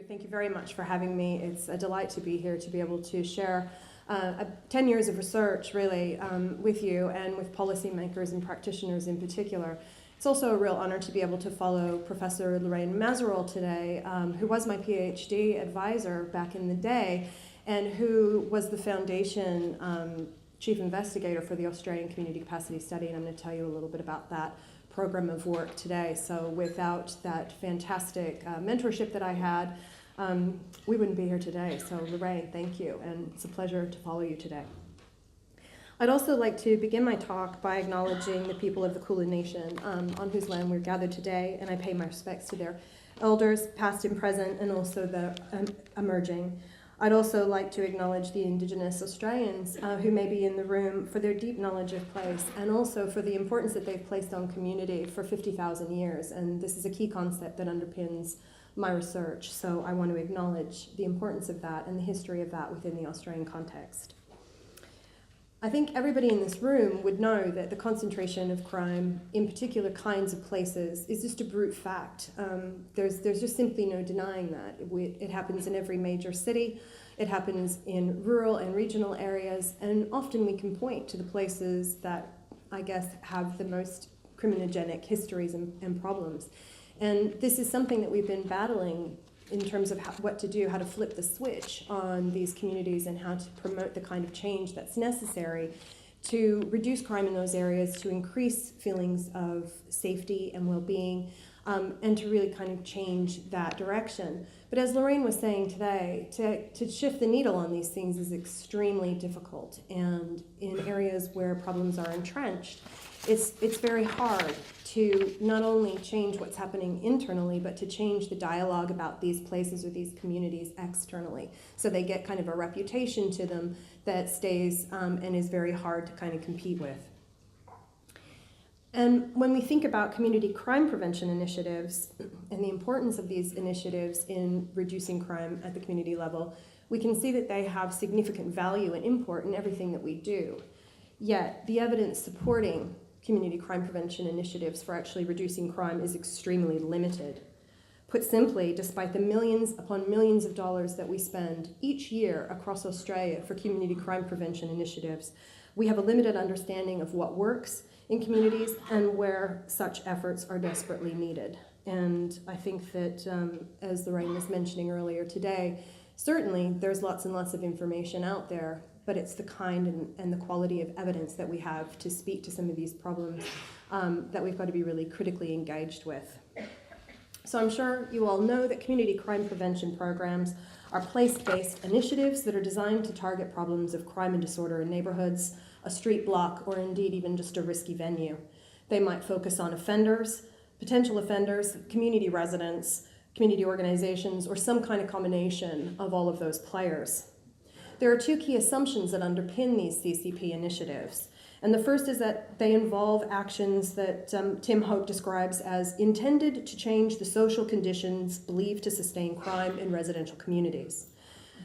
Thank you very much for having me. It's a delight to be here to be able to share 10 years of research, really, with you and with policymakers and practitioners in particular. It's also a real honor to be able to follow Professor Lorraine Mazerol today, who was my PhD advisor back in the day and who was the foundation chief investigator for the Australian Community Capacity Study, and I'm going to tell you a little bit about that program of work today. So without that fantastic mentorship that I had, we wouldn't be here today. So Lorraine, thank you, and it's a pleasure to follow you today. I'd also like to begin my talk by acknowledging the people of the Kulin Nation on whose land we're gathered today, and I pay my respects to their elders, past and present, and also the emerging. I'd also like to acknowledge the Indigenous Australians who may be in the room for their deep knowledge of place and also for the importance that they've placed on community for 50,000 years. And this is a key concept that underpins my research. So I want to acknowledge the importance of that and the history of that within the Australian context. I think everybody in this room would know that the concentration of crime in particular kinds of places is just a brute fact. There's just simply no denying that. It happens in every major city. It happens in rural and regional areas, and often we can point to the places that, I guess, have the most criminogenic histories and problems. And this is something that we've been battling in terms of what to do, how to flip the switch on these communities and how to promote the kind of change that's necessary to reduce crime in those areas, to increase feelings of safety and well-being, and to really kind of change that direction. But as Lorraine was saying today, to shift the needle on these things is extremely difficult. And in areas where problems are entrenched, it's very hard to not only change what's happening internally, but to change the dialogue about these places or these communities externally. So they get kind of a reputation to them that stays and is very hard to kind of compete with. And when we think about community crime prevention initiatives and the importance of these initiatives in reducing crime at the community level, we can see that they have significant value and import in everything that we do. Yet the evidence supporting community crime prevention initiatives for actually reducing crime is extremely limited. Put simply, despite the millions upon millions of dollars that we spend each year across Australia for community crime prevention initiatives, we have a limited understanding of what works in communities and where such efforts are desperately needed. And I think that, as Lorraine was mentioning earlier today, certainly there's lots and lots of information out there, but it's the kind and the quality of evidence that we have to speak to some of these problems that we've got to be really critically engaged with. So I'm sure you all know that community crime prevention programs are place-based initiatives that are designed to target problems of crime and disorder in neighborhoods, a street block, or indeed even just a risky venue. They might focus on offenders, potential offenders, community residents, community organizations, or some kind of combination of all of those players. There are two key assumptions that underpin these CCP initiatives. And the first is that they involve actions that Tim Hoke describes as intended to change the social conditions believed to sustain crime in residential communities.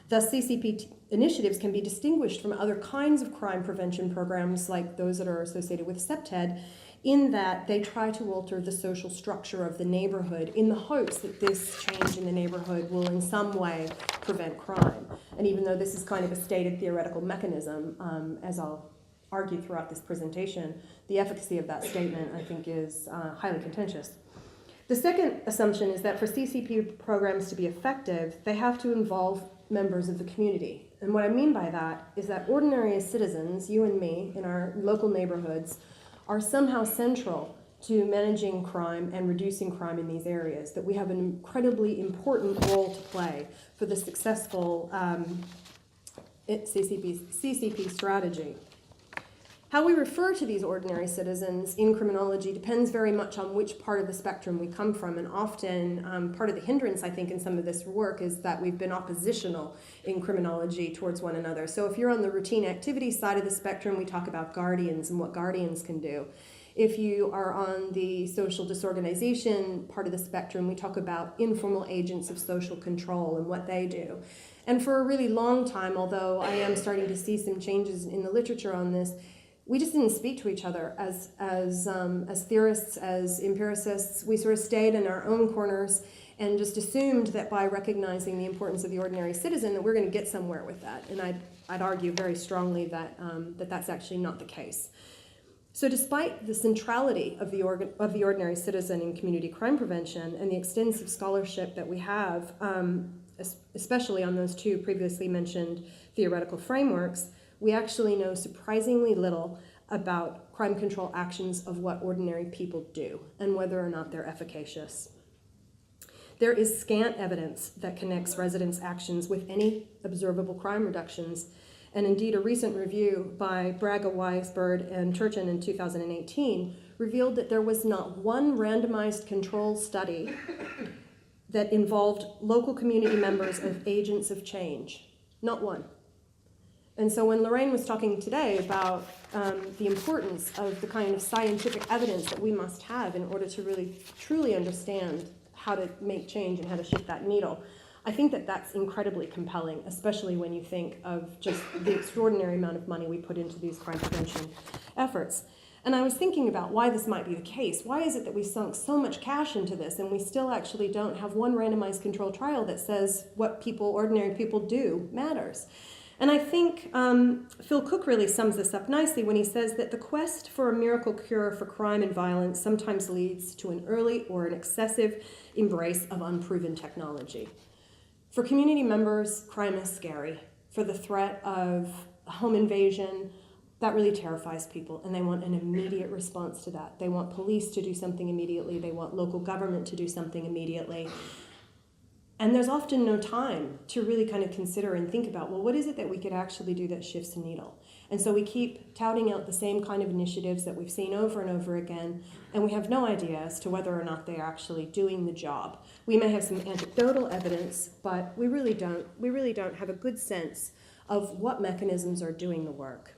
Thus, CCP initiatives can be distinguished from other kinds of crime prevention programs like those that are associated with CPTED in that they try to alter the social structure of the neighborhood in the hopes that this change in the neighborhood will in some way prevent crime. And even though this is kind of a stated theoretical mechanism, as I'll argue throughout this presentation, the efficacy of that statement, I think, is highly contentious. The second assumption is that for CCP programs to be effective, they have to involve members of the community. And what I mean by that is that ordinary citizens, you and me, in our local neighborhoods, are somehow central to managing crime and reducing crime in these areas, that we have an incredibly important role to play for the successful CCP strategy. How we refer to these ordinary citizens in criminology depends very much on which part of the spectrum we come from, and often part of the hindrance, I think, in some of this work is that we've been oppositional in criminology towards one another. So if you're on the routine activity side of the spectrum, we talk about guardians and what guardians can do. If you are on the social disorganization part of the spectrum, we talk about informal agents of social control and what they do. And for a really long time, although I am starting to see some changes in the literature on this, we just didn't speak to each other as theorists, as empiricists. We sort of stayed in our own corners and just assumed that by recognizing the importance of the ordinary citizen that we're going to get somewhere with that. And I'd argue very strongly that that's actually not the case. So despite the centrality of the ordinary citizen in community crime prevention and the extensive scholarship that we have, especially on those two previously mentioned theoretical frameworks, we actually know surprisingly little about crime control actions of what ordinary people do and whether or not they're efficacious. There is scant evidence that connects residents' actions with any observable crime reductions, and indeed a recent review by Braga, Weisberg, and Turchin in 2018 revealed that there was not one randomized control study that involved local community members as agents of change. Not one. And so when Lorraine was talking today about the importance of the kind of scientific evidence that we must have in order to really truly understand how to make change and how to shift that needle, I think that that's incredibly compelling, especially when you think of just the extraordinary amount of money we put into these crime prevention efforts. And I was thinking about why this might be the case. Why is it that we sunk so much cash into this and we still actually don't have one randomized controlled trial that says what ordinary people do matters? And I think Phil Cook really sums this up nicely when he says that the quest for a miracle cure for crime and violence sometimes leads to an early or an excessive embrace of unproven technology. For community members, crime is scary. For the threat of a home invasion, that really terrifies people, and they want an immediate response to that. They want police to do something immediately. They want local government to do something immediately. And there's often no time to really kind of consider and think about, well, what is it that we could actually do that shifts the needle? And so we keep touting out the same kind of initiatives that we've seen over and over again, and we have no idea as to whether or not they're actually doing the job. We may have some anecdotal evidence, but we really don't have a good sense of what mechanisms are doing the work.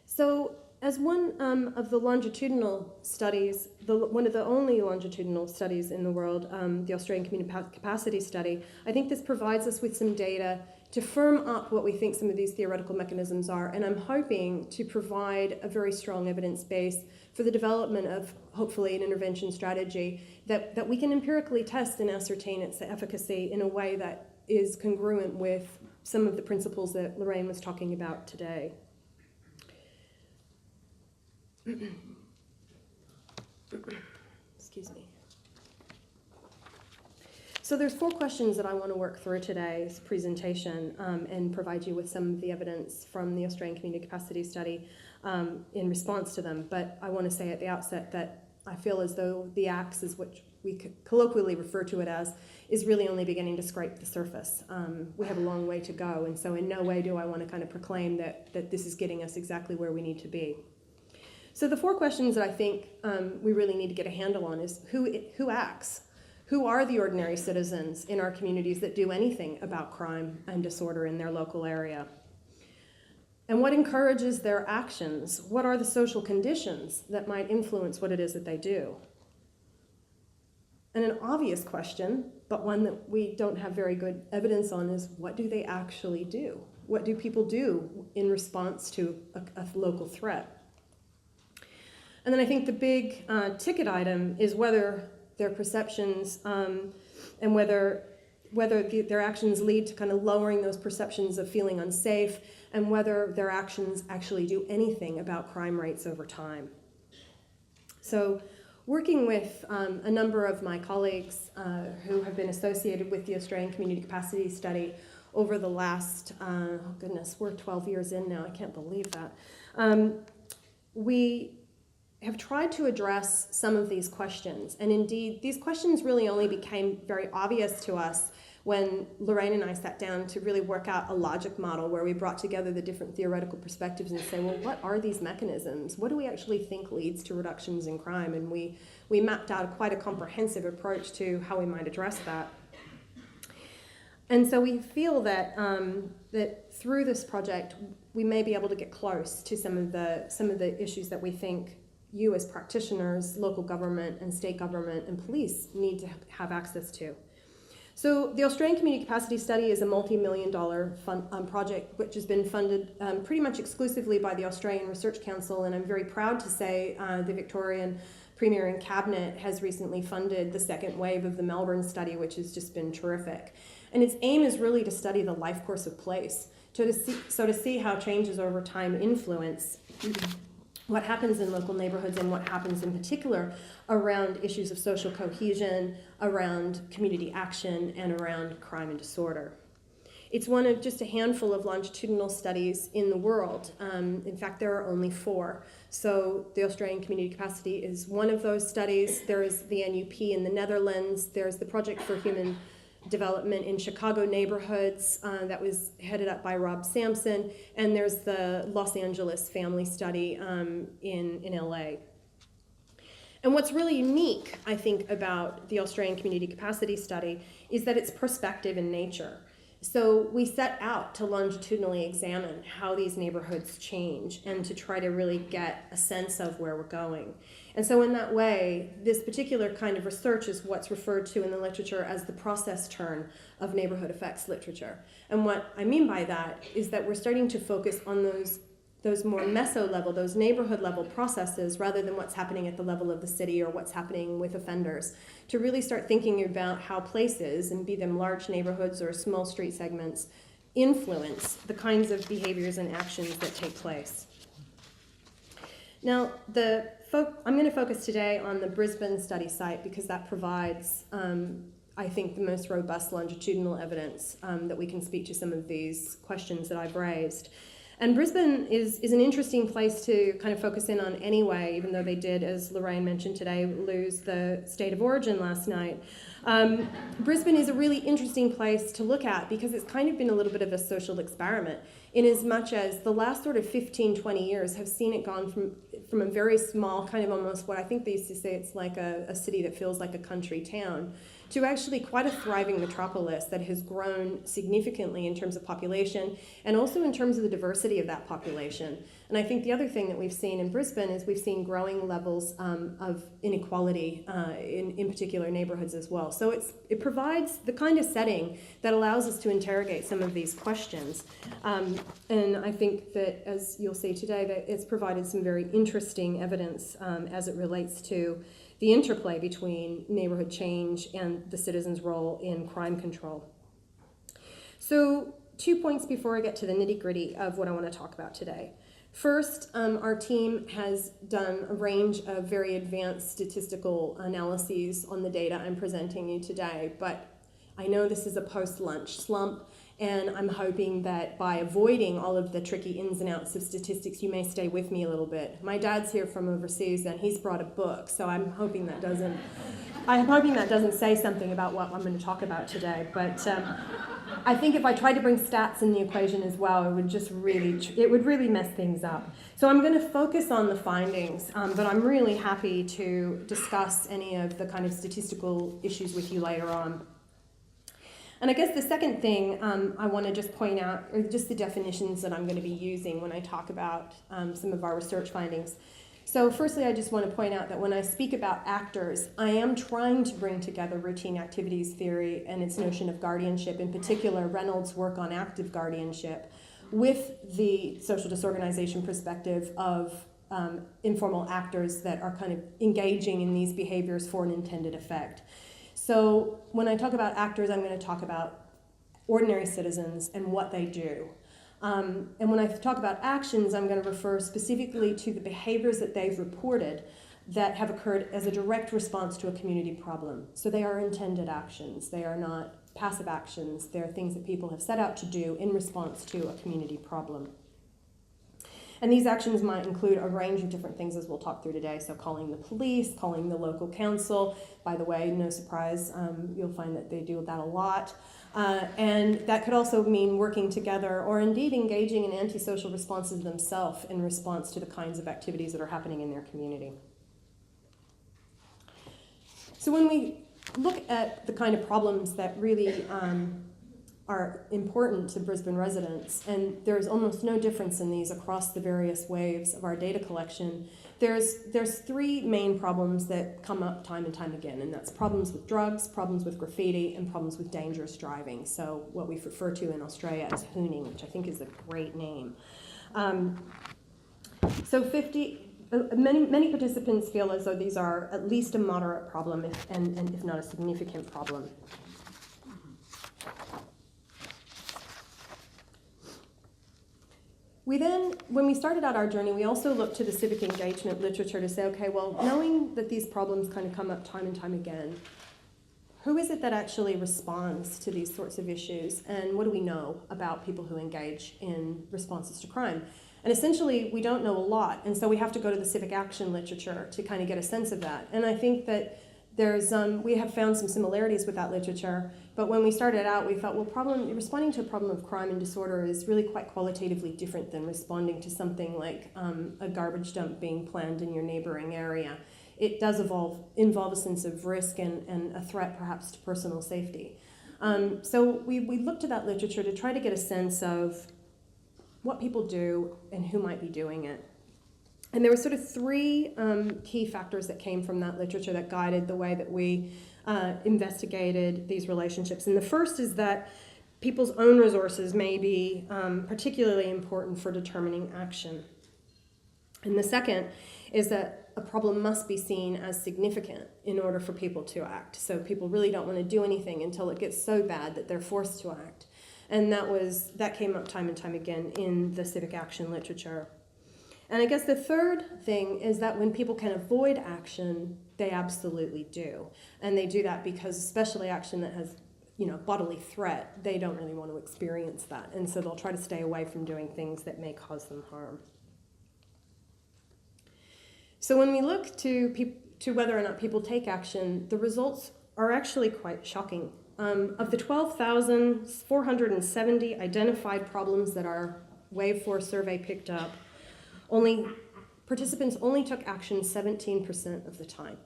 So as one of the longitudinal studies, one of the only longitudinal studies in the world, the Australian Community Capacity Study, I think this provides us with some data to firm up what we think some of these theoretical mechanisms are, and I'm hoping to provide a very strong evidence base for the development of, hopefully, an intervention strategy that we can empirically test and ascertain its efficacy in a way that is congruent with some of the principles that Lorraine was talking about today. Excuse me. So there's 4 questions that I want to work through today's presentation and provide you with some of the evidence from the Australian Community Capacity Study in response to them. But I want to say at the outset that I feel as though the axe, is what we could colloquially refer to it as, is really only beginning to scrape the surface. We have a long way to go, and so in no way do I want to kind of proclaim that this is getting us exactly where we need to be. So the 4 questions that I think we really need to get a handle on is who acts? Who are the ordinary citizens in our communities that do anything about crime and disorder in their local area? And what encourages their actions? What are the social conditions that might influence what it is that they do? And an obvious question, but one that we don't have very good evidence on, is what do they actually do? What do people do in response to a local threat? And then I think the big ticket item is whether their perceptions and whether their actions lead to kind of lowering those perceptions of feeling unsafe, and whether their actions actually do anything about crime rates over time. So working with a number of my colleagues who have been associated with the Australian Community Capacity Study over the last, we're 12 years in now, I can't believe that. We have tried to address some of these questions. And indeed, these questions really only became very obvious to us when Lorraine and I sat down to really work out a logic model where we brought together the different theoretical perspectives and say, well, what are these mechanisms? What do we actually think leads to reductions in crime? And we mapped out quite a comprehensive approach to how we might address that. And so we feel that that through this project, we may be able to get close to some of the issues that we think you as practitioners, local government and state government and police need to have access to. So the Australian Community Capacity Study is a multi-million-dollar project which has been funded pretty much exclusively by the Australian Research Council, and I'm very proud to say the Victorian Premier and Cabinet has recently funded the second wave of the Melbourne study, which has just been terrific. And its aim is really to study the life course of place, to see how changes over time influence what happens in local neighborhoods and what happens in particular around issues of social cohesion, around community action, and around crime and disorder. It's one of just a handful of longitudinal studies in the world. In fact, there are only 4. So the Australian Community Capacity is one of those studies. There is the NUP in the Netherlands. There's the Project for Human Development in Chicago neighborhoods that was headed up by Rob Sampson. And there's the Los Angeles Family Study in LA. And what's really unique, I think, about the Australian Community Capacity Study is that it's prospective in nature. So we set out to longitudinally examine how these neighborhoods change and to try to really get a sense of where we're going. And so in that way, this particular kind of research is what's referred to in the literature as the process turn of neighborhood effects literature. And what I mean by that is that we're starting to focus on those more meso level, those neighborhood level processes, rather than what's happening at the level of the city or what's happening with offenders, to really start thinking about how places, and be them large neighborhoods or small street segments, influence the kinds of behaviors and actions that take place. Now, I'm going to focus today on the Brisbane Study site because that provides, I think, the most robust longitudinal evidence that we can speak to some of these questions that I've raised. And Brisbane is an interesting place to kind of focus in on anyway, even though they did, as Lorraine mentioned today, lose the state of origin last night. Brisbane is a really interesting place to look at because it's kind of been a little bit of a social experiment, in as much as the last sort of 15, 20 years have seen it gone from a very small, kind of almost what I think they used to say, it's like a city that feels like a country town, to actually quite a thriving metropolis that has grown significantly in terms of population and also in terms of the diversity of that population. And I think the other thing that we've seen in Brisbane is we've seen growing levels of inequality in particular neighborhoods as well. So it provides the kind of setting that allows us to interrogate some of these questions. And I think that, as you'll see today, that it's provided some very interesting evidence as it relates to the interplay between neighborhood change and the citizens' role in crime control. So 2 points before I get to the nitty-gritty of what I want to talk about today. First, our team has done a range of very advanced statistical analyses on the data I'm presenting you today, but I know this is a post-lunch slump, and I'm hoping that by avoiding all of the tricky ins and outs of statistics, you may stay with me a little bit. My dad's here from overseas, and he's brought a book, so I'm hoping that doesn't say something about what I'm going to talk about today. But I think if I tried to bring stats in the equation as well, it would really mess things up. So I'm going to focus on the findings, but I'm really happy to discuss any of the kind of statistical issues with you later on. And I guess the second thing I want to just point out are just the definitions that I'm going to be using when I talk about some of our research findings. So firstly, I just want to point out that when I speak about actors, I am trying to bring together routine activities theory and its notion of guardianship, in particular Reynolds' work on active guardianship, with the social disorganization perspective of informal actors that are kind of engaging in these behaviors for an intended effect. So when I talk about actors, I'm going to talk about ordinary citizens and what they do. And when I talk about actions, I'm going to refer specifically to the behaviors that they've reported that have occurred as a direct response to a community problem. So they are intended actions. They are not passive actions. They're things that people have set out to do in response to a community problem. And these actions might include a range of different things, as we'll talk through today. So calling the police, calling the local council. By the way, no surprise, you'll find that they do that a lot. And that could also mean working together or indeed engaging in antisocial responses themselves in response to the kinds of activities that are happening in their community. So when we look at the kind of problems that really are important to Brisbane residents, and there's almost no difference in these across the various waves of our data collection, there's three main problems that come up time and time again, and that's problems with drugs, problems with graffiti, and problems with dangerous driving. So what we refer to in Australia as hooning, which I think is a great name. Many participants feel as though these are at least a moderate problem, and if not a significant problem. We then, when we started out our journey, we also looked to the civic engagement literature to say, okay, well, knowing that these problems kind of come up time and time again, who is it that actually responds to these sorts of issues, and what do we know about people who engage in responses to crime? And essentially, we don't know a lot, and so we have to go to the civic action literature to kind of get a sense of that. And I think that we have found some similarities with that literature, but when we started out, we thought, well, responding to a problem of crime and disorder is really quite qualitatively different than responding to something like a garbage dump being planned in your neighboring area. It does involve a sense of risk and a threat perhaps to personal safety. So we looked to that literature to try to get a sense of what people do and who might be doing it. And there were sort of three key factors that came from that literature that guided the way that we investigated these relationships. And the first is that people's own resources may be particularly important for determining action. And the second is that a problem must be seen as significant in order for people to act. So people really don't want to do anything until it gets so bad that they're forced to act. And that came up time and time again in the civic action literature. And I guess the third thing is that when people can avoid action, they absolutely do. And they do that because especially action that has, bodily threat, they don't really want to experience that. And so they'll try to stay away from doing things that may cause them harm. So when we look to whether or not people take action, the results are actually quite shocking. Of the 12,470 identified problems that our Wave 4 survey picked up, participants only took action 17% of the time.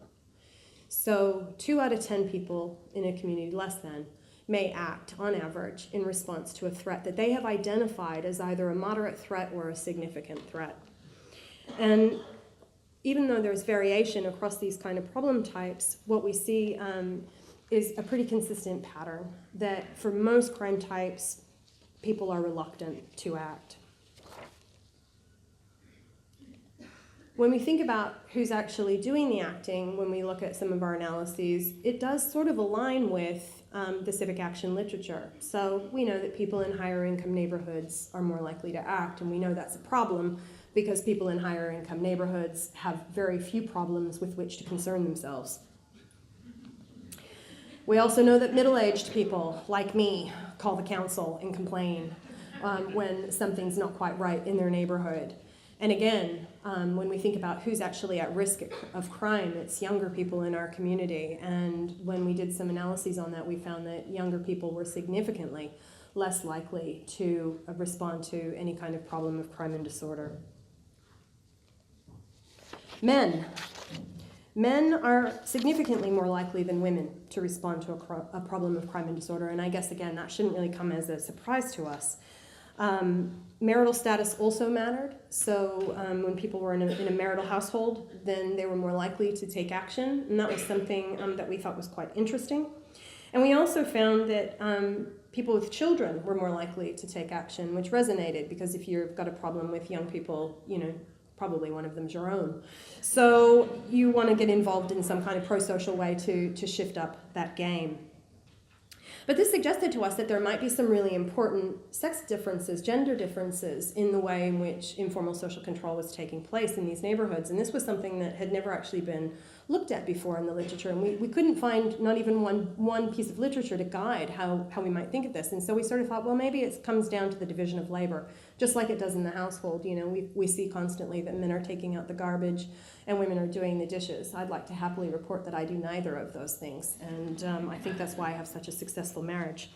So 2 out of 10 people in a community, less than, may act on average in response to a threat that they have identified as either a moderate threat or a significant threat. And even though there's variation across these kind of problem types, what we see is a pretty consistent pattern that for most crime types, people are reluctant to act. When we think about who's actually doing the acting, when we look at some of our analyses, it does sort of align with the civic action literature. So we know that people in higher income neighborhoods are more likely to act, and we know that's a problem because people in higher income neighborhoods have very few problems with which to concern themselves. We also know that middle-aged people, like me, call the council and complain when something's not quite right in their neighborhood. And again, when we think about who's actually at risk of crime, it's younger people in our community. And when we did some analyses on that, we found that younger people were significantly less likely to respond to any kind of problem of crime and disorder. Men are significantly more likely than women to respond to a problem of crime and disorder. And I guess, again, that shouldn't really come as a surprise to us. Marital status also mattered. So when people were in a marital household, then they were more likely to take action. And that was something that we thought was quite interesting. And we also found that people with children were more likely to take action, which resonated because if you've got a problem with young people, probably one of them's your own. So you want to get involved in some kind of pro-social way to shift up that game. But this suggested to us that there might be some really important sex differences, gender differences in the way in which informal social control was taking place in these neighborhoods. And this was something that had never actually been looked at before in the literature. And we couldn't find not even one piece of literature to guide how we might think of this. And so we sort of thought, well, maybe it comes down to the division of labor, just like it does in the household. We see constantly that men are taking out the garbage and women are doing the dishes. I'd like to happily report that I do neither of those things. And I think that's why I have such a successful marriage.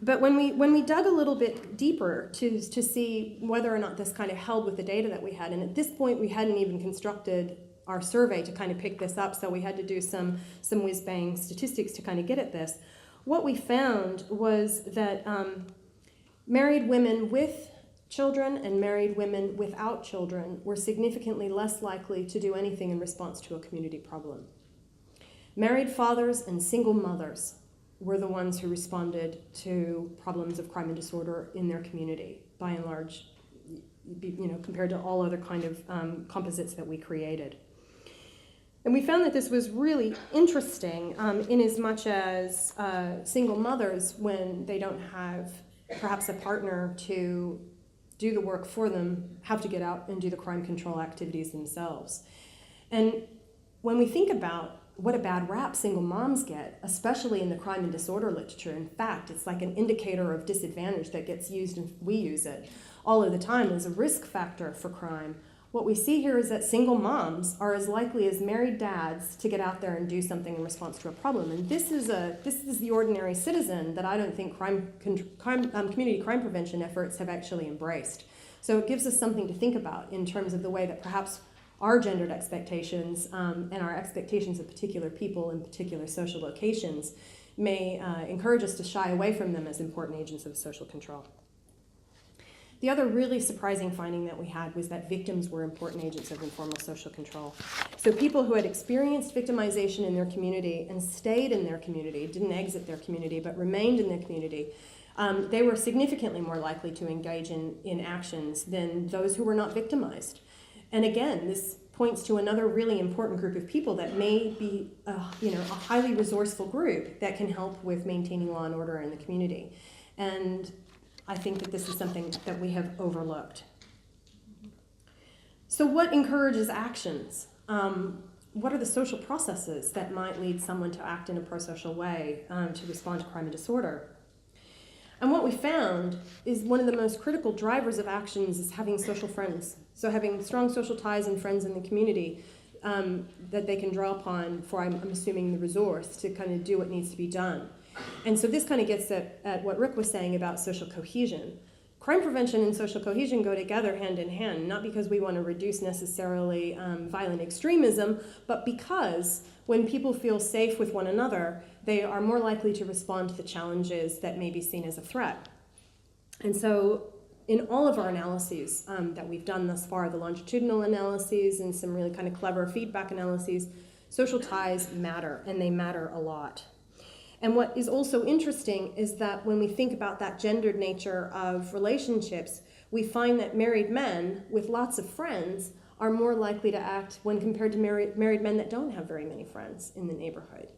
But when we dug a little bit deeper to see whether or not this kind of held with the data that we had, and at this point we hadn't even constructed our survey to kind of pick this up, so we had to do some whiz-bang statistics to kind of get at this. What we found was that married women with children and married women without children were significantly less likely to do anything in response to a community problem. Married fathers and single mothers were the ones who responded to problems of crime and disorder in their community, by and large, compared to all other kind of composites that we created. And we found that this was really interesting in as much as single mothers, when they don't have perhaps a partner to do the work for them, have to get out and do the crime control activities themselves. And when we think about what a bad rap single moms get, especially in the crime and disorder literature, in fact, it's like an indicator of disadvantage that gets used, and we use it all of the time as a risk factor for crime. What we see here is that single moms are as likely as married dads to get out there and do something in response to a problem. And this is the ordinary citizen that I don't think community crime prevention efforts have actually embraced. So it gives us something to think about in terms of the way that perhaps our gendered expectations and our expectations of particular people in particular social locations may encourage us to shy away from them as important agents of social control. The other really surprising finding that we had was that victims were important agents of informal social control. So people who had experienced victimization in their community and stayed in their community, didn't exit their community, but remained in their community, they were significantly more likely to engage in actions than those who were not victimized. And again, this points to another really important group of people that may be a highly resourceful group that can help with maintaining law and order in the community. And I think that this is something that we have overlooked. So what encourages actions? What are the social processes that might lead someone to act in a pro-social way to respond to crime and disorder? And what we found is one of the most critical drivers of actions is having social friends. So having strong social ties and friends in the community that they can draw upon for, I'm assuming, the resource to kind of do what needs to be done. And so this kind of gets at what Rick was saying about social cohesion. Crime prevention and social cohesion go together hand in hand, not because we want to reduce necessarily violent extremism, but because when people feel safe with one another, they are more likely to respond to the challenges that may be seen as a threat. And so in all of our analyses that we've done thus far, the longitudinal analyses and some really kind of clever feedback analyses, social ties matter, and they matter a lot. And what is also interesting is that when we think about that gendered nature of relationships, we find that married men with lots of friends are more likely to act when compared to married men that don't have very many friends in the neighborhood.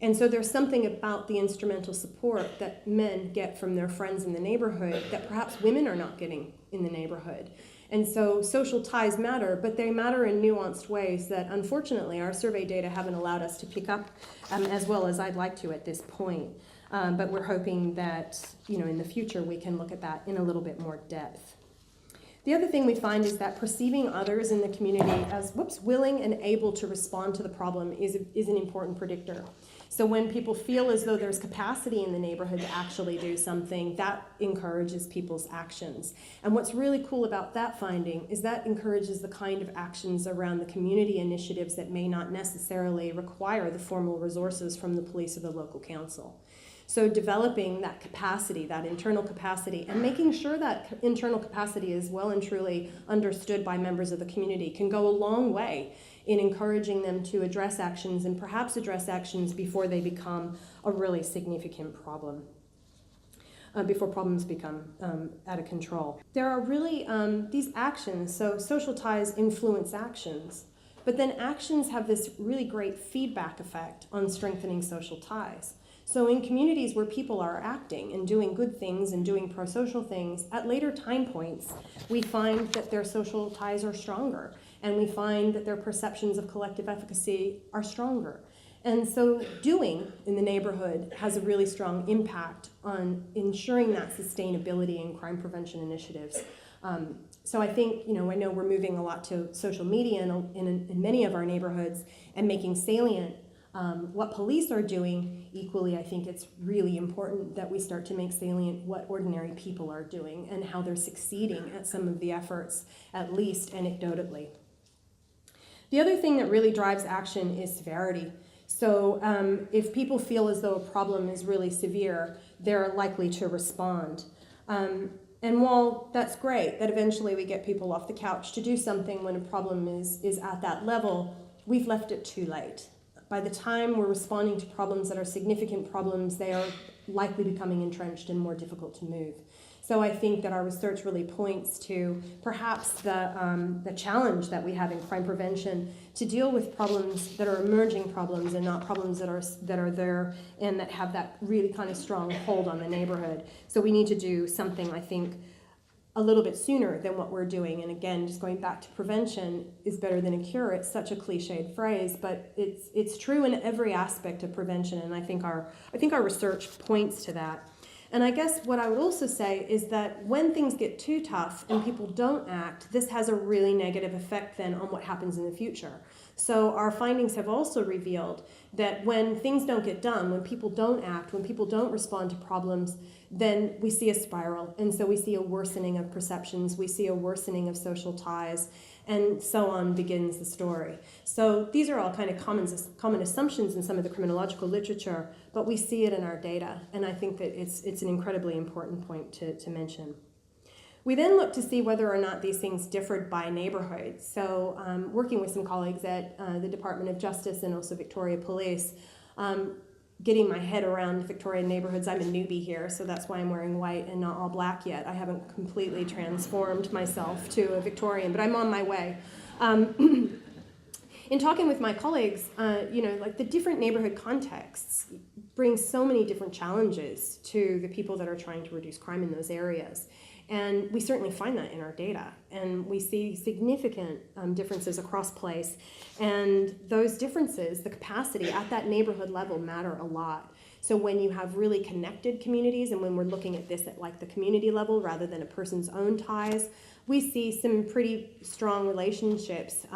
And so there's something about the instrumental support that men get from their friends in the neighborhood that perhaps women are not getting in the neighborhood. And so social ties matter, but they matter in nuanced ways that unfortunately our survey data haven't allowed us to pick up as well as I'd like to at this point. But we're hoping that in the future we can look at that in a little bit more depth. The other thing we find is that perceiving others in the community as willing and able to respond to the problem is an important predictor. So when people feel as though there's capacity in the neighborhood to actually do something, that encourages people's actions. And what's really cool about that finding is that encourages the kind of actions around the community initiatives that may not necessarily require the formal resources from the police or the local council. So developing that capacity, that internal capacity, and making sure that internal capacity is well and truly understood by members of the community can go a long way in encouraging them to address actions and perhaps address actions before they become a really significant problem, before problems become out of control. There are really these actions, so social ties influence actions, but then actions have this really great feedback effect on strengthening social ties. So in communities where people are acting and doing good things and doing pro-social things, at later time points, we find that their social ties are stronger, and we find that their perceptions of collective efficacy are stronger. And so doing in the neighborhood has a really strong impact on ensuring that sustainability in crime prevention initiatives. So I think, I know we're moving a lot to social media in many of our neighborhoods and making salient what police are doing. Equally, I think it's really important that we start to make salient what ordinary people are doing and how they're succeeding at some of the efforts, at least anecdotally. The other thing that really drives action is severity. So if people feel as though a problem is really severe, they're likely to respond. And And while that's great, that eventually we get people off the couch to do something when a problem is at that level, we've left it too late. By the time we're responding to problems that are significant problems, they are likely becoming entrenched and more difficult to move. So I think that our research really points to perhaps the challenge that we have in crime prevention to deal with problems that are emerging problems and not problems that are there and that have that really kind of strong hold on the neighborhood. So we need to do something, I think, a little bit sooner than what we're doing. And again, just going back to prevention is better than a cure. It's such a cliched phrase, but it's true in every aspect of prevention. And I think our research points to that. And I guess what I would also say is that when things get too tough and people don't act, this has a really negative effect then on what happens in the future. So our findings have also revealed that when things don't get done, when people don't act, when people don't respond to problems, then we see a spiral. And so we see a worsening of perceptions, we see a worsening of social ties, and so on begins the story. So these are all kind of common assumptions in some of the criminological literature, but we see it in our data, and I think that it's an incredibly important point to mention. We then look to see whether or not these things differed by neighborhood. So working with some colleagues at the Department of Justice and also Victoria Police, getting my head around Victorian neighborhoods. I'm a newbie here, so that's why I'm wearing white and not all black yet. I haven't completely transformed myself to a Victorian, but I'm on my way. In talking with my colleagues, like the different neighborhood contexts bring so many different challenges to the people that are trying to reduce crime in those areas. And we certainly find that in our data. And we see significant differences across place. And those differences, the capacity at that neighborhood level matter a lot. So when you have really connected communities, and when we're looking at this at like the community level rather than a person's own ties, we see some pretty strong relationships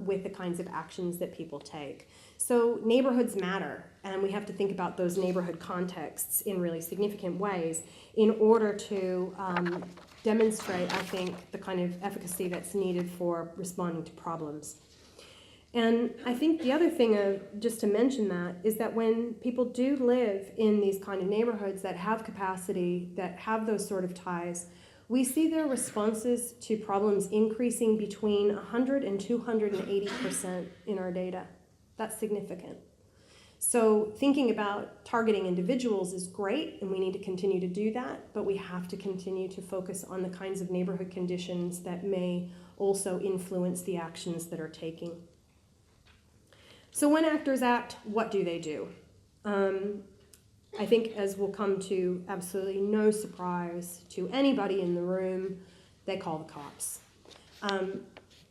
with the kinds of actions that people take. So neighborhoods matter, and we have to think about those neighborhood contexts in really significant ways in order to demonstrate, I think, the kind of efficacy that's needed for responding to problems. And I think the other thing, just to mention that, is that when people do live in these kind of neighborhoods that have capacity, that have those sort of ties, we see their responses to problems increasing between 100 and 280% in our data. That's significant. So thinking about targeting individuals is great, and we need to continue to do that, but we have to continue to focus on the kinds of neighborhood conditions that may also influence the actions that are taking. So when actors act, what do they do? I think, as will come to absolutely no surprise to anybody in the room, they call the cops.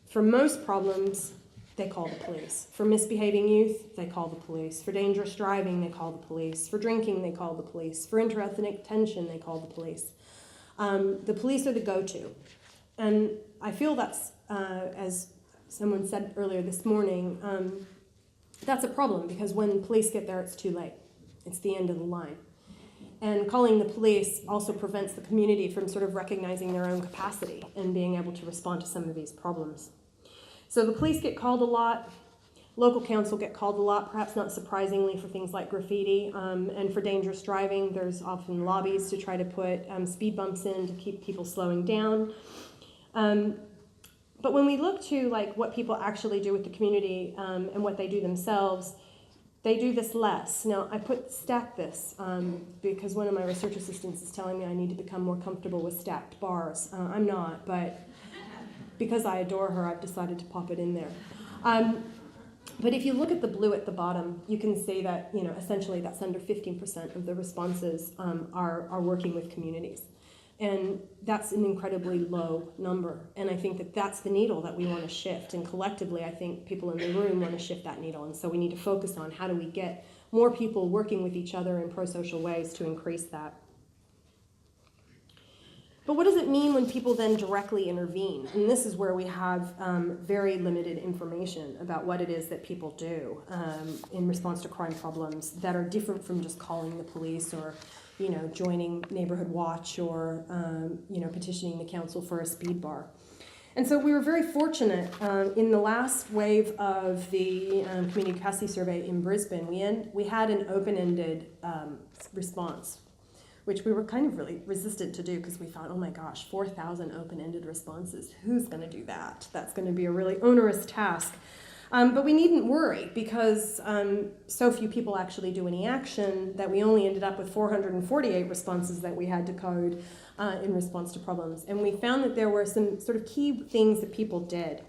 For most problems, they call the police. For misbehaving youth, they call the police. For dangerous driving, they call the police. For drinking, they call the police. For interethnic tension, they call the police. The police are the go-to. And I feel that's, as someone said earlier this morning, that's a problem, because when police get there, it's too late. It's the end of the line. And calling the police also prevents the community from sort of recognizing their own capacity and being able to respond to some of these problems. So the police get called a lot. Local council get called a lot, perhaps not surprisingly, for things like graffiti. And for dangerous driving, there's often lobbies to try to put speed bumps in to keep people slowing down. But when we look to like what people actually do with the community and what they do themselves, they do this less. Now, I stacked this because one of my research assistants is telling me I need to become more comfortable with stacked bars. I'm not, but because I adore her, I've decided to pop it in there. But if you look at the blue at the bottom, you can see that, essentially that's under 15% of the responses are working with communities. And that's an incredibly low number. And I think that that's the needle that we want to shift. And collectively, I think people in the room want to shift that needle. And so we need to focus on how do we get more people working with each other in pro-social ways to increase that. But what does it mean when people then directly intervene? And this is where we have very limited information about what it is that people do in response to crime problems that are different from just calling the police or joining Neighborhood Watch or, petitioning the council for a speed bar. And so we were very fortunate in the last wave of the community capacity survey in Brisbane. We had an open-ended response, which we were kind of really resistant to do because we thought, oh my gosh, 4,000 open-ended responses. Who's going to do that? That's going to be a really onerous task. But we needn't worry because so few people actually do any action that we only ended up with 448 responses that we had to code in response to problems. And we found that there were some sort of key things that people did.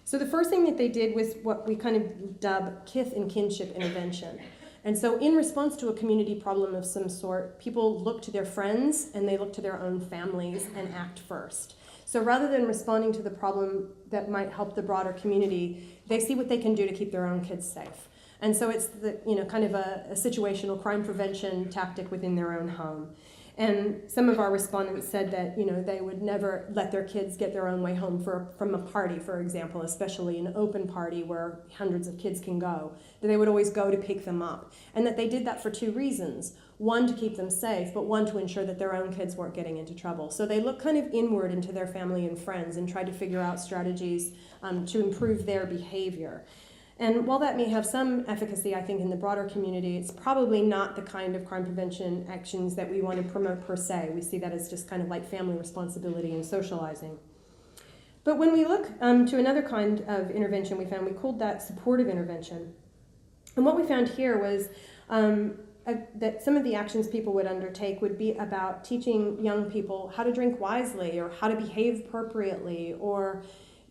So the first thing that they did was what we kind of dub kith and kinship intervention. And so in response to a community problem of some sort, people look to their friends and they look to their own families and act first. So rather than responding to the problem that might help the broader community, they see what they can do to keep their own kids safe. And so it's the, kind of a situational crime prevention tactic within their own home. And some of our respondents said that they would never let their kids get their own way home from a party, for example, especially an open party where hundreds of kids can go, that they would always go to pick them up. And that they did that for two reasons. One, to keep them safe, but one, to ensure that their own kids weren't getting into trouble. So they looked kind of inward into their family and friends and tried to figure out strategies to improve their behavior. And while that may have some efficacy, I think, in the broader community, it's probably not the kind of crime prevention actions that we want to promote per se. We see that as just kind of like family responsibility and socializing. But when we look to another kind of intervention we called that supportive intervention. And what we found here was that some of the actions people would undertake would be about teaching young people how to drink wisely or how to behave appropriately, or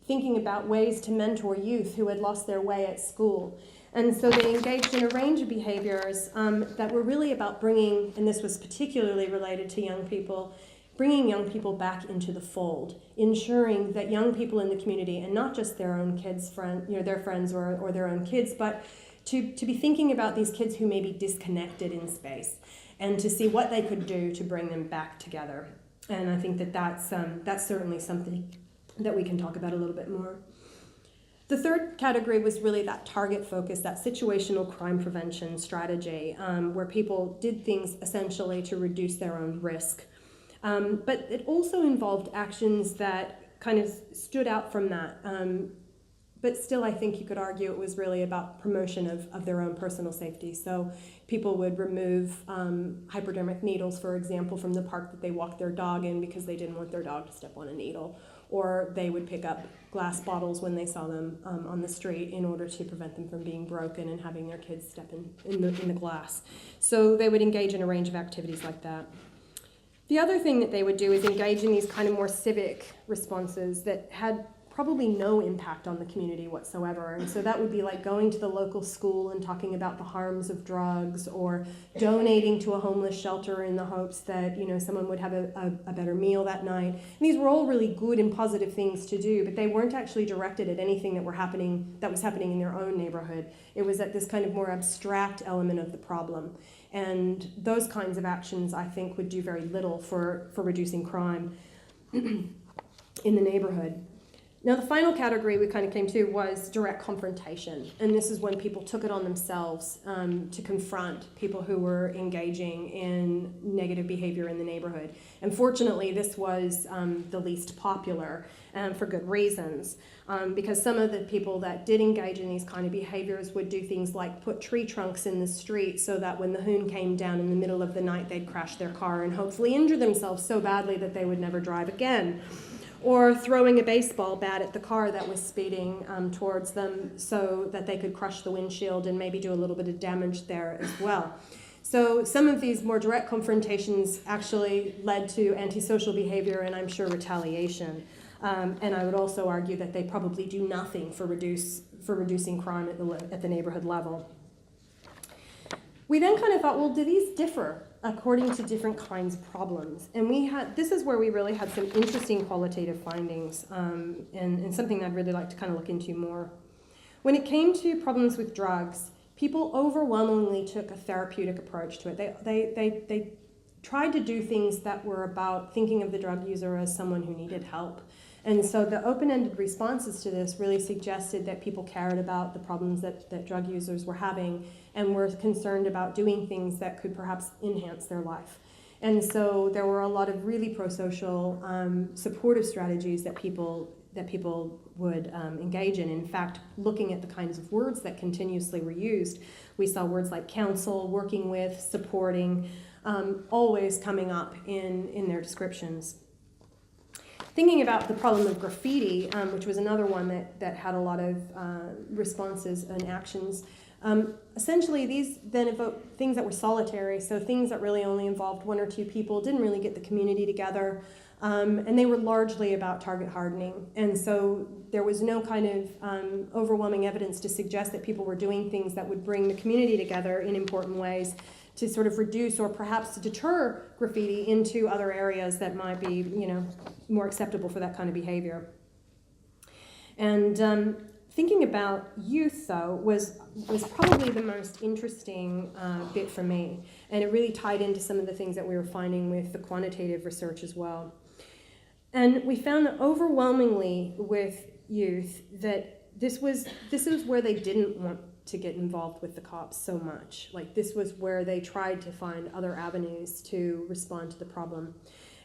thinking about ways to mentor youth who had lost their way at school. And so they engaged in a range of behaviors that were really about bringing, and this was particularly related to young people, bringing young people back into the fold, ensuring that young people in the community, and not just their own kids, their friends or their own kids, but to be thinking about these kids who may be disconnected in space, and to see what they could do to bring them back together. And I think that that's certainly something that we can talk about a little bit more. The third category was really that target focus, that situational crime prevention strategy, where people did things essentially to reduce their own risk. But it also involved actions that kind of stood out from that. But still, I think you could argue it was really about promotion of their own personal safety. So people would remove hypodermic needles, for example, from the park that they walked their dog in because they didn't want their dog to step on a needle. Or they would pick up glass bottles when they saw them on the street in order to prevent them from being broken and having their kids step in the glass. So they would engage in a range of activities like that. The other thing that they would do is engage in these kind of more civic responses that had probably no impact on the community whatsoever. And so that would be like going to the local school and talking about the harms of drugs, or donating to a homeless shelter in the hopes that someone would have a better meal that night. And these were all really good and positive things to do, but they weren't actually directed at anything that was happening in their own neighborhood. It was at this kind of more abstract element of the problem. And those kinds of actions, I think, would do very little for reducing crime in the neighborhood. Now, the final category we kind of came to was direct confrontation. And this is when people took it on themselves to confront people who were engaging in negative behavior in the neighborhood. And fortunately, this was the least popular, for good reasons. Because some of the people that did engage in these kind of behaviors would do things like put tree trunks in the street so that when the hoon came down in the middle of the night, they'd crash their car and hopefully injure themselves so badly that they would never drive again. Or throwing a baseball bat at the car that was speeding towards them so that they could crush the windshield and maybe do a little bit of damage there as well. So some of these more direct confrontations actually led to antisocial behavior and, I'm sure, retaliation. And I would also argue that they probably do nothing for reducing crime at the neighborhood level. We then kind of thought, well, do these differ according to different kinds of problems? And this is where we really had some interesting qualitative findings, and something I'd really like to kind of look into more. When it came to problems with drugs, people overwhelmingly took a therapeutic approach to it. They tried to do things that were about thinking of the drug user as someone who needed help. And so the open-ended responses to this really suggested that people cared about the problems that drug users were having and were concerned about doing things that could perhaps enhance their life. And so there were a lot of really pro-social supportive strategies that people would engage in. In fact, looking at the kinds of words that continuously were used, we saw words like counsel, working with, supporting, always coming up in their descriptions. Thinking about the problem of graffiti, which was another one that had a lot of responses and actions, essentially these then evoke things that were solitary, so things that really only involved one or two people, didn't really get the community together, and they were largely about target hardening. And so there was no kind of overwhelming evidence to suggest that people were doing things that would bring the community together in important ways to sort of reduce or perhaps deter graffiti into other areas that might be, more acceptable for that kind of behavior. And thinking about youth, though, was probably the most interesting bit for me. And it really tied into some of the things that we were finding with the quantitative research as well. And we found that overwhelmingly with youth that this was where they didn't want to get involved with the cops so much. Like, this was where they tried to find other avenues to respond to the problem.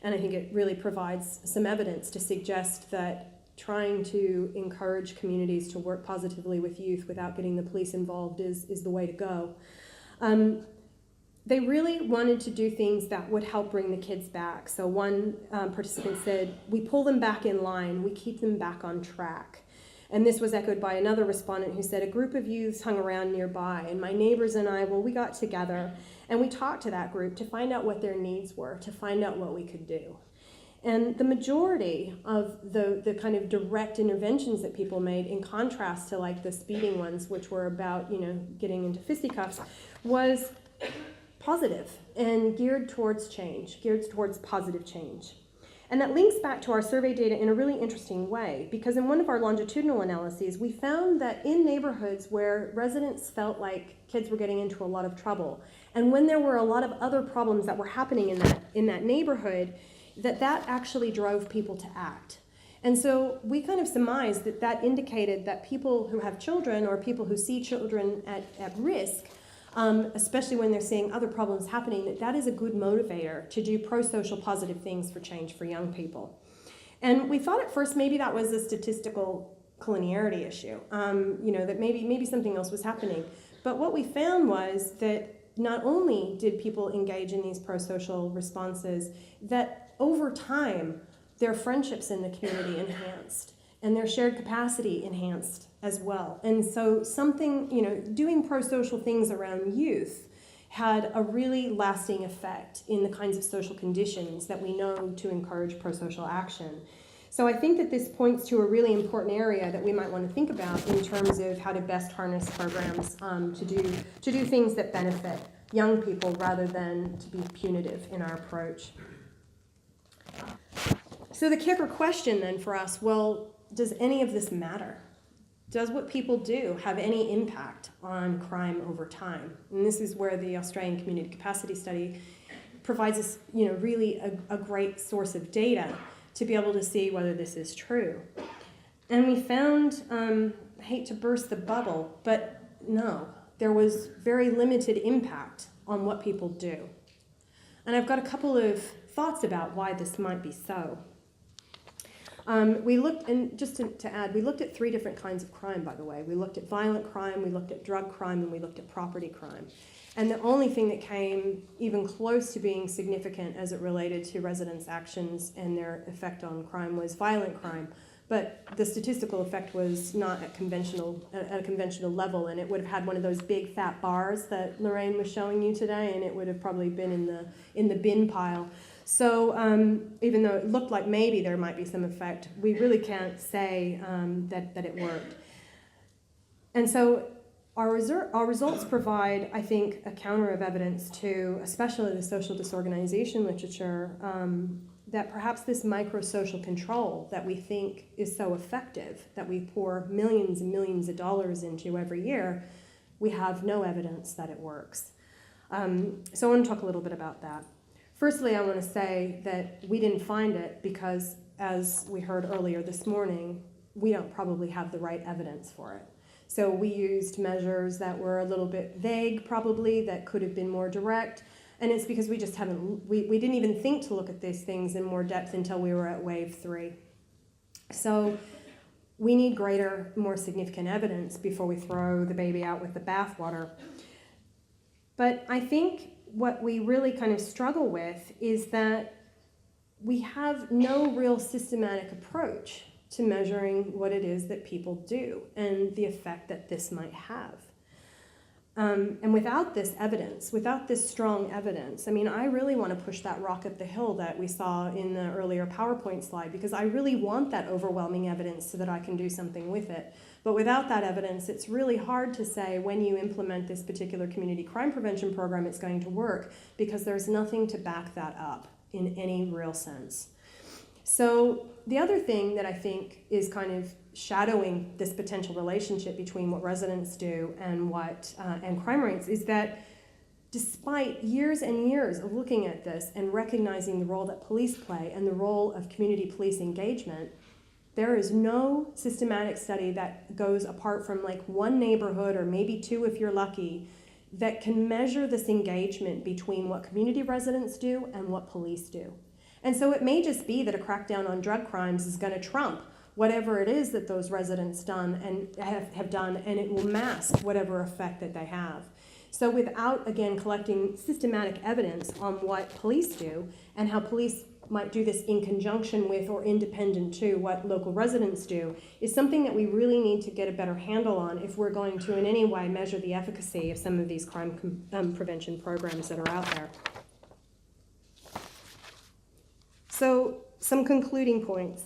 And I think it really provides some evidence to suggest that trying to encourage communities to work positively with youth without getting the police involved is the way to go. They really wanted to do things that would help bring the kids back. So one participant said, "We pull them back in line, we keep them back on track." And this was echoed by another respondent who said, "A group of youths hung around nearby, and my neighbors and I, we got together and we talked to that group to find out what their needs were, to find out what we could do." And the majority of the kind of direct interventions that people made, in contrast to like the speeding ones, which were about, getting into fisticuffs, was positive and geared towards change, geared towards positive change. And that links back to our survey data in a really interesting way, because in one of our longitudinal analyses, we found that in neighborhoods where residents felt like kids were getting into a lot of trouble, and when there were a lot of other problems that were happening in that neighborhood, that actually drove people to act. And so we kind of surmised that indicated that people who have children or people who see children at risk, especially when they're seeing other problems happening, that is a good motivator to do pro-social positive things for change for young people. And we thought at first maybe that was a statistical collinearity issue, that maybe something else was happening. But what we found was that not only did people engage in these pro-social responses, that over time, their friendships in the community enhanced and their shared capacity enhanced as well. And so doing pro-social things around youth had a really lasting effect in the kinds of social conditions that we know to encourage pro-social action. So I think that this points to a really important area that we might want to think about in terms of how to best harness programs to do things that benefit young people rather than to be punitive in our approach. So the kicker question then for us, well, does any of this matter? Does what people do have any impact on crime over time? And this is where the Australian Community Capacity Study provides us, really a great source of data to be able to see whether this is true. And we found, I hate to burst the bubble, but no, there was very limited impact on what people do. And I've got a couple of thoughts about why this might be so. We looked, and just to add, we looked at 3 different kinds of crime, by the way. We looked at violent crime, we looked at drug crime, and we looked at property crime. And the only thing that came even close to being significant as it related to residents' actions and their effect on crime was violent crime. But the statistical effect was not at a conventional level, and it would have had one of those big fat bars that Lorraine was showing you today, and it would have probably been in the bin pile. So even though it looked like maybe there might be some effect, we really can't say that it worked. And so our results provide, I think, a counter of evidence to, especially the social disorganization literature, that perhaps this micro-social control that we think is so effective, that we pour millions and millions of dollars into every year, we have no evidence that it works. So I want to talk a little bit about that. Firstly, I want to say that we didn't find it because, as we heard earlier this morning, we don't probably have the right evidence for it. So we used measures that were a little bit vague, probably, that could have been more direct. And it's because we just we didn't even think to look at these things in more depth until we were at wave 3. So we need greater, more significant evidence before we throw the baby out with the bathwater. But I think what we really kind of struggle with is that we have no real systematic approach to measuring what it is that people do and the effect that this might have. And without this evidence, without this strong evidence, I mean, I really want to push that rock up the hill that we saw in the earlier PowerPoint slide, because I really want that overwhelming evidence so that I can do something with it. But without that evidence, it's really hard to say when you implement this particular community crime prevention program, it's going to work, because there's nothing to back that up in any real sense. So the other thing that I think is kind of shadowing this potential relationship between what residents do and and crime rates is that despite years and years of looking at this and recognizing the role that police play and the role of community police engagement, there is no systematic study that goes apart from like one neighborhood or maybe two if you're lucky that can measure this engagement between what community residents do and what police do. And so it may just be that a crackdown on drug crimes is going to trump whatever it is that those residents done and have done, and it will mask whatever effect that they have. So without, again, collecting systematic evidence on what police do and how police might do this in conjunction with or independent to what local residents do, is something that we really need to get a better handle on if we're going to in any way measure the efficacy of some of these crime prevention programs that are out there. So some concluding points.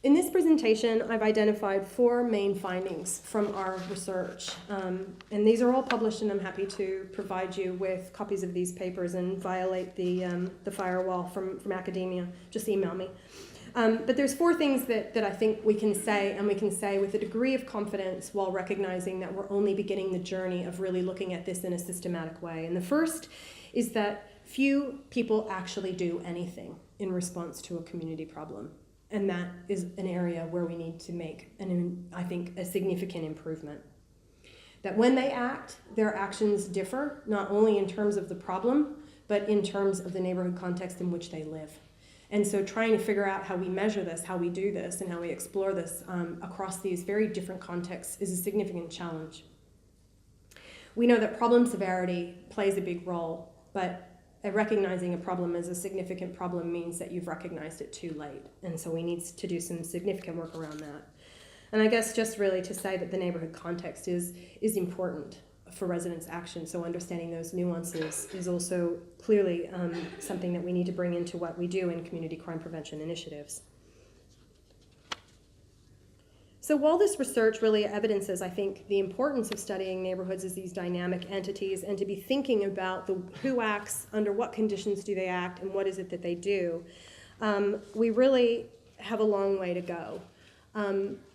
In this presentation, I've identified 4 main findings from our research. And these are all published, and I'm happy to provide you with copies of these papers and violate the firewall from academia. Just email me. But there's 4 things that I think we can say, and we can say with a degree of confidence while recognizing that we're only beginning the journey of really looking at this in a systematic way. And the first is that few people actually do anything in response to a community problem. And that is an area where we need to make, I think, a significant improvement. That when they act, their actions differ, not only in terms of the problem, but in terms of the neighborhood context in which they live. And so trying to figure out how we measure this, how we do this, and how we explore this across these very different contexts is a significant challenge. We know that problem severity plays a big role, but recognizing a problem as a significant problem means that you've recognized it too late. And so we need to do some significant work around that. And I guess just really to say that the neighborhood context is important for residents' action. So understanding those nuances is also clearly something that we need to bring into what we do in community crime prevention initiatives. So while this research really evidences, I think, the importance of studying neighborhoods as these dynamic entities and to be thinking about who acts, under what conditions do they act, and what is it that they do, we really have a long way to go.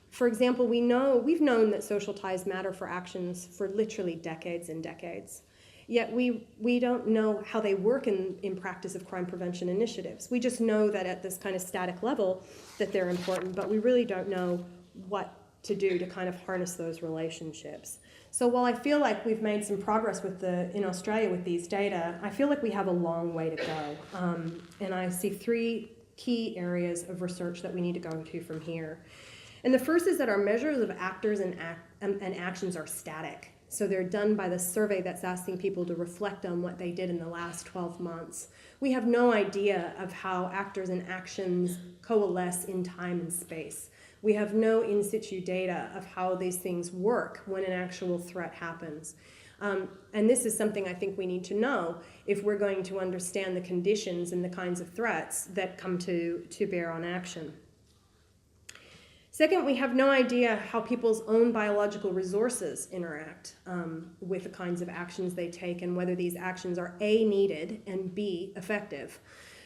For example, we've known that social ties matter for actions for literally decades and decades. Yet we don't know how they work in practice of crime prevention initiatives. We just know that at this kind of static level that they're important, but we really don't know what to do to kind of harness those relationships. So while I feel like we've made some progress in Australia with these data, I feel like we have a long way to go. And I see 3 key areas of research that we need to go into from here. And the first is that our measures of actors and actions are static. So they're done by the survey that's asking people to reflect on what they did in the last 12 months. We have no idea of how actors and actions coalesce in time and space. We have no in situ data of how these things work when an actual threat happens. And this is something I think we need to know if we're going to understand the conditions and the kinds of threats that come to bear on action. Second, we have no idea how people's own biological resources interact with the kinds of actions they take and whether these actions are A, needed, and B, effective.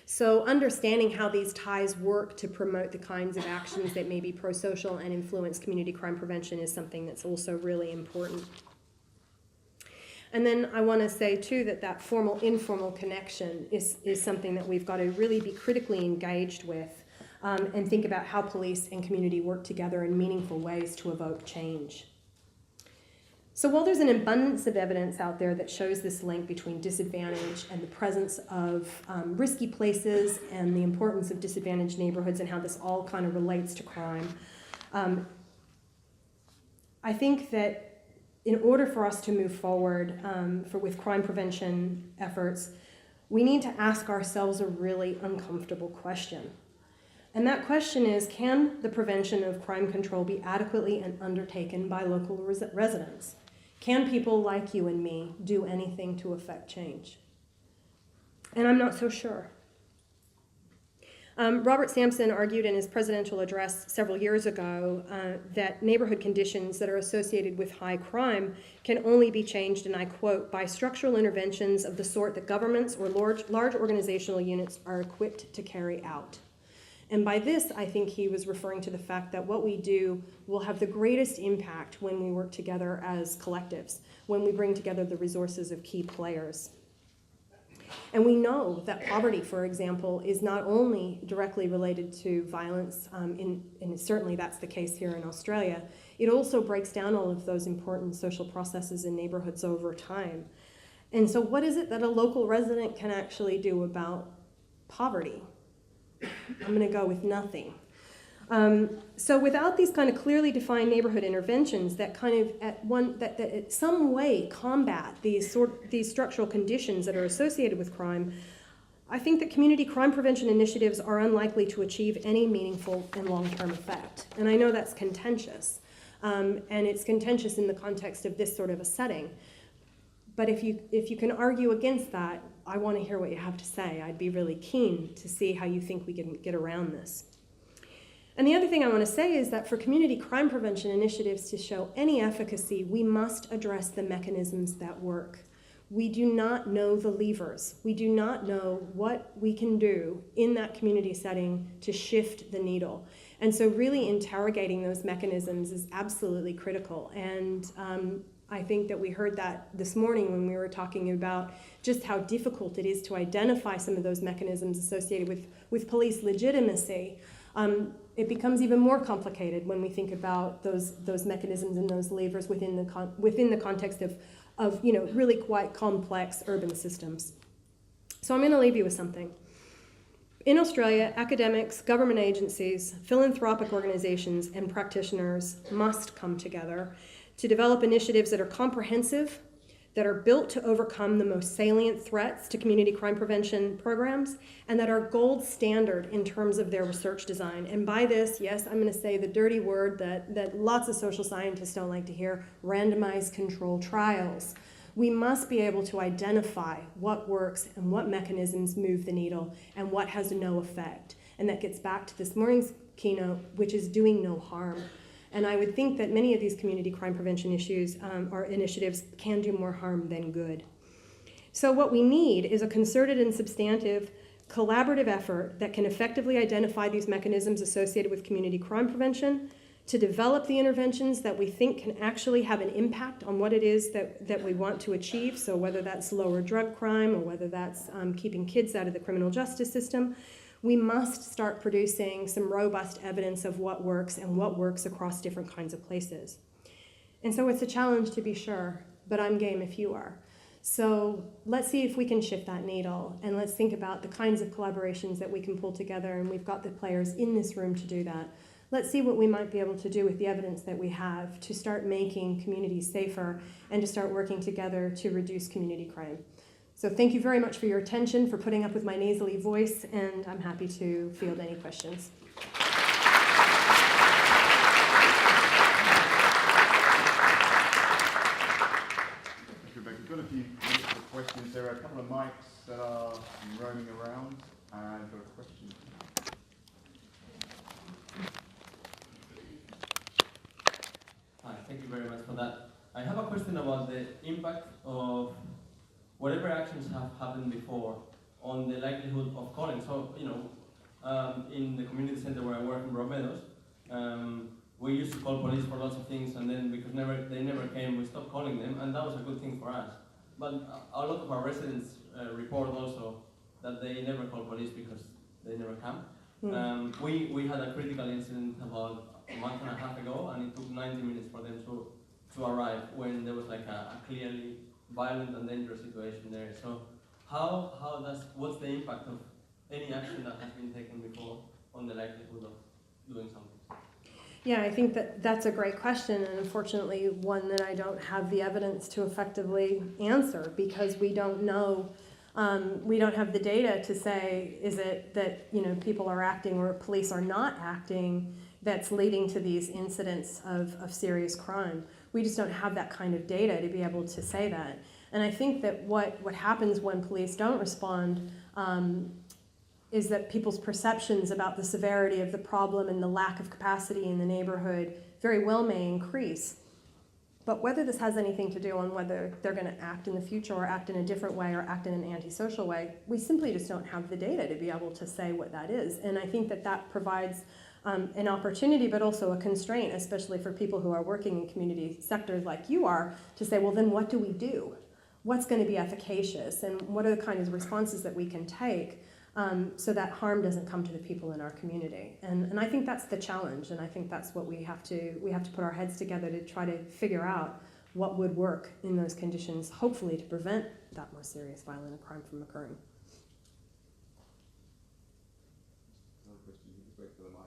So understanding how these ties work to promote the kinds of actions that may be pro-social and influence community crime prevention is something that's also really important. And then I want to say, too, that formal-informal connection is something that we've got to really be critically engaged with and think about how police and community work together in meaningful ways to evoke change. So while there's an abundance of evidence out there that shows this link between disadvantage and the presence of risky places and the importance of disadvantaged neighborhoods and how this all kind of relates to crime, I think that in order for us to move forward with crime prevention efforts, we need to ask ourselves a really uncomfortable question. And that question is, can the prevention of crime control be adequately and undertaken by local residents? Can people like you and me do anything to affect change? And I'm not so sure. Robert Sampson argued in his presidential address several years ago that neighborhood conditions that are associated with high crime can only be changed, and I quote, by structural interventions of the sort that governments or large organizational units are equipped to carry out. And by this, I think he was referring to the fact that what we do will have the greatest impact when we work together as collectives, when we bring together the resources of key players. And we know that poverty, for example, is not only directly related to violence, and certainly that's the case here in Australia, it also breaks down all of those important social processes in neighborhoods over time. And so what is it that a local resident can actually do about poverty? I'm going to go with nothing. So without these kind of clearly defined neighborhood interventions that kind of that in some way combat these structural conditions that are associated with crime, I think that community crime prevention initiatives are unlikely to achieve any meaningful and long-term effect. And I know that's contentious, and it's contentious in the context of this sort of a setting. But if you can argue against that, I want to hear what you have to say. I'd be really keen to see how you think we can get around this. And the other thing I want to say is that for community crime prevention initiatives to show any efficacy, we must address the mechanisms that work. We do not know the levers. We do not know what we can do in that community setting to shift the needle. And so really interrogating those mechanisms is absolutely critical. And I think that we heard that this morning when we were talking about just how difficult it is to identify some of those mechanisms associated with police legitimacy. It becomes even more complicated when we think about those mechanisms and those levers within the context of really quite complex urban systems. So I'm going to leave you with something. In Australia, academics, government agencies, philanthropic organizations, and practitioners must come together to develop initiatives that are comprehensive, that are built to overcome the most salient threats to community crime prevention programs, and that are gold standard in terms of their research design. And by this, yes, I'm going to say the dirty word that lots of social scientists don't like to hear, randomized controlled trials. We must be able to identify what works and what mechanisms move the needle and what has no effect. And that gets back to this morning's keynote, which is doing no harm. And I would think that many of these community crime prevention issues or initiatives can do more harm than good. So what we need is a concerted and substantive collaborative effort that can effectively identify these mechanisms associated with community crime prevention, to develop the interventions that we think can actually have an impact on what it is that we want to achieve, so whether that's lower drug crime or whether that's keeping kids out of the criminal justice system. We must start producing some robust evidence of what works and what works across different kinds of places. And so it's a challenge to be sure, but I'm game if you are. So let's see if we can shift that needle, and let's think about the kinds of collaborations that we can pull together, and we've got the players in this room to do that. Let's see what we might be able to do with the evidence that we have to start making communities safer and to start working together to reduce community crime. So thank you very much for your attention, for putting up with my nasally voice, and I'm happy to field any questions. Thank you, Rebecca. We've got a few questions. There are a couple of mics that are roaming around. I've got a question. Hi, thank you very much for that. I have a question about the impact of whatever actions have happened before on the likelihood of calling. So, in the community center where I work in Broadmeadows, we used to call police for lots of things, and then because they never came, we stopped calling them, and that was a good thing for us. But a lot of our residents report also that they never call police because they never come. We had a critical incident about a month and a half ago, and it took 90 minutes for them to arrive when there was like a clearly violent and dangerous situation there. So what's the impact of any action that has been taken before on the likelihood of doing something? Yeah, I think that that's a great question, and unfortunately one that I don't have the evidence to effectively answer, because we don't know, we don't have the data to say, is it that, you know, people are acting or police are not acting that's leading to these incidents of serious crime. We just don't have that kind of data to be able to say that. And I think that what happens when police don't respond is that people's perceptions about the severity of the problem and the lack of capacity in the neighborhood very well may increase. But whether this has anything to do on whether they're going to act in the future or act in a different way or act in an antisocial way, we simply just don't have the data to be able to say what that is. And I think that that provides an opportunity, but also a constraint, especially for people who are working in community sectors like you are, to say, well, then what do we do? What's going to be efficacious? And what are the kinds of responses that we can take so that harm doesn't come to the people in our community? And I think that's the challenge, and I think that's what we have to put our heads together to try to figure out what would work in those conditions, hopefully to prevent that more serious violent crime from occurring. Another question, you can wait for the mic.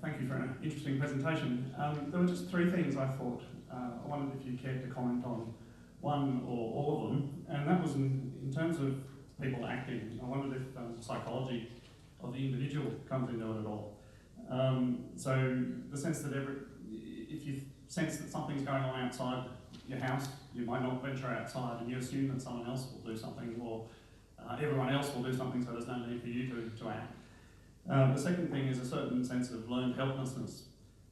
Thank you for an interesting presentation. There were just three things I thought. I wondered if you cared to comment on one or all of them, and that was in terms of people acting. I wondered if psychology of the individual comes into it at all. So the sense that if you sense that something's going on outside your house, you might not venture outside, and you assume that someone else will do something, or everyone else will do something, so there's no need for you to act. The second thing is a certain sense of learned helplessness.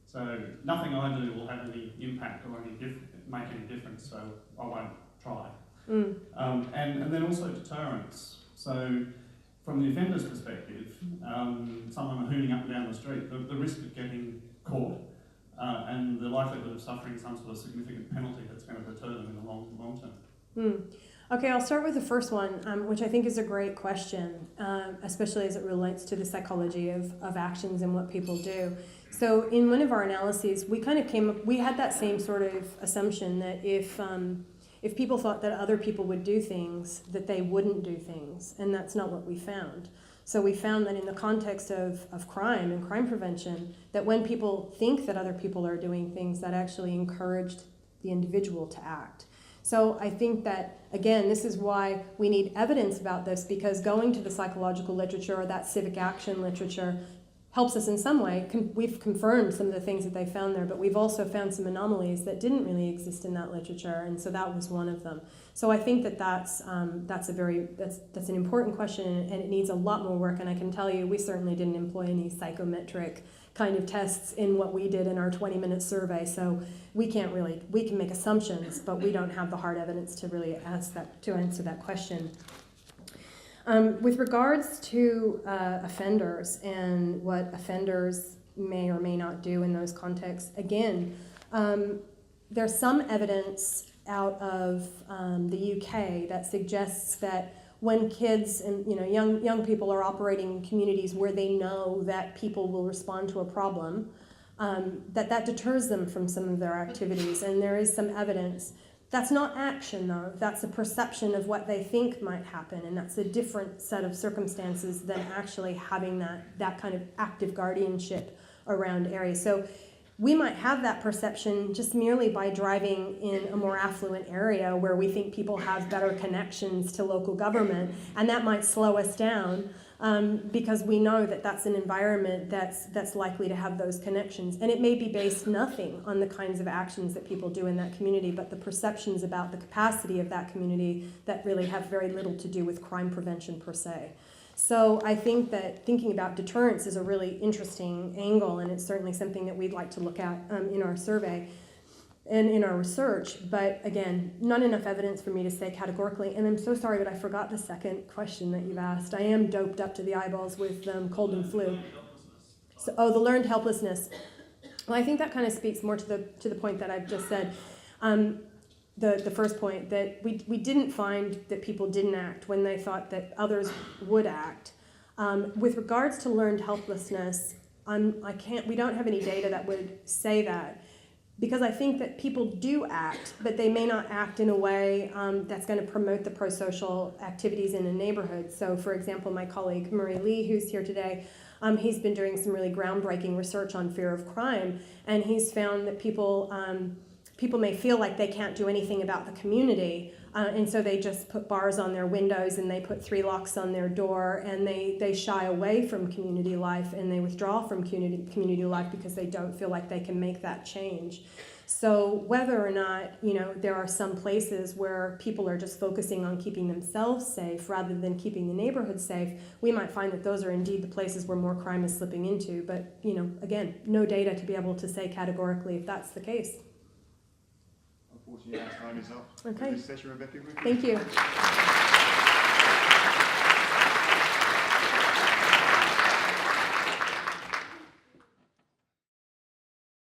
So nothing I do will have any impact or make any difference, so I won't try. And then also deterrence. So from the offender's perspective, someone hooning up and down the street, the risk of getting caught and the likelihood of suffering some sort of significant penalty that's going to deter them in the long term. Okay, I'll start with the first one, which I think is a great question, especially as it relates to the psychology of actions and what people do. So in one of our analyses, we kind of we had that same sort of assumption that if people thought that other people would do things, that they wouldn't do things, and that's not what we found. So we found that in the context of crime and crime prevention, that when people think that other people are doing things, that actually encouraged the individual to act. So I think that, again, this is why we need evidence about this, because going to the psychological literature or that civic action literature helps us in some way. We've confirmed some of the things that they found there, but we've also found some anomalies that didn't really exist in that literature, and so that was one of them. So I think that that's an important question, and it needs a lot more work, and I can tell you we certainly didn't employ any psychometric kind of tests in what we did in our 20-minute survey, so we can make assumptions, but we don't have the hard evidence to really answer that question. With regards to offenders and what offenders may or may not do in those contexts, again, there's some evidence out of the UK that suggests that when kids and young people are operating in communities where they know that people will respond to a problem, that deters them from some of their activities, and there is some evidence. That's not action, though. That's a perception of what they think might happen, and that's a different set of circumstances than actually having that kind of active guardianship around areas. So we might have that perception just merely by driving in a more affluent area where we think people have better connections to local government, and that might slow us down because we know that that's an environment that's likely to have those connections. And it may be based nothing on the kinds of actions that people do in that community, but the perceptions about the capacity of that community that really have very little to do with crime prevention per se. So I think that thinking about deterrence is a really interesting angle, and it's certainly something that we'd like to look at in our survey and in our research. But again, not enough evidence for me to say categorically. And I'm so sorry, but I forgot the second question that you've asked. I am doped up to the eyeballs with cold and flu. So, the learned helplessness. Well, I think that kind of speaks more to the point that I've just said. The first point, that we didn't find that people didn't act when they thought that others would act. With regards to learned helplessness, we don't have any data that would say that. because I think that people do act, but they may not act in a way that's going to promote the pro-social activities in a neighborhood. So, for example, my colleague Murray Lee, who's here today, he's been doing some really groundbreaking research on fear of crime, and he's found that people may feel like they can't do anything about the community, and so they just put bars on their windows and they put 3 locks on their door, and they shy away from community life and they withdraw from community life because they don't feel like they can make that change. So whether or not, there are some places where people are just focusing on keeping themselves safe rather than keeping the neighborhood safe, we might find that those are indeed the places where more crime is slipping into. But, again, no data to be able to say categorically if that's the case. Unfortunately, our time is up. Okay. For this session, Rebecca. Thank you.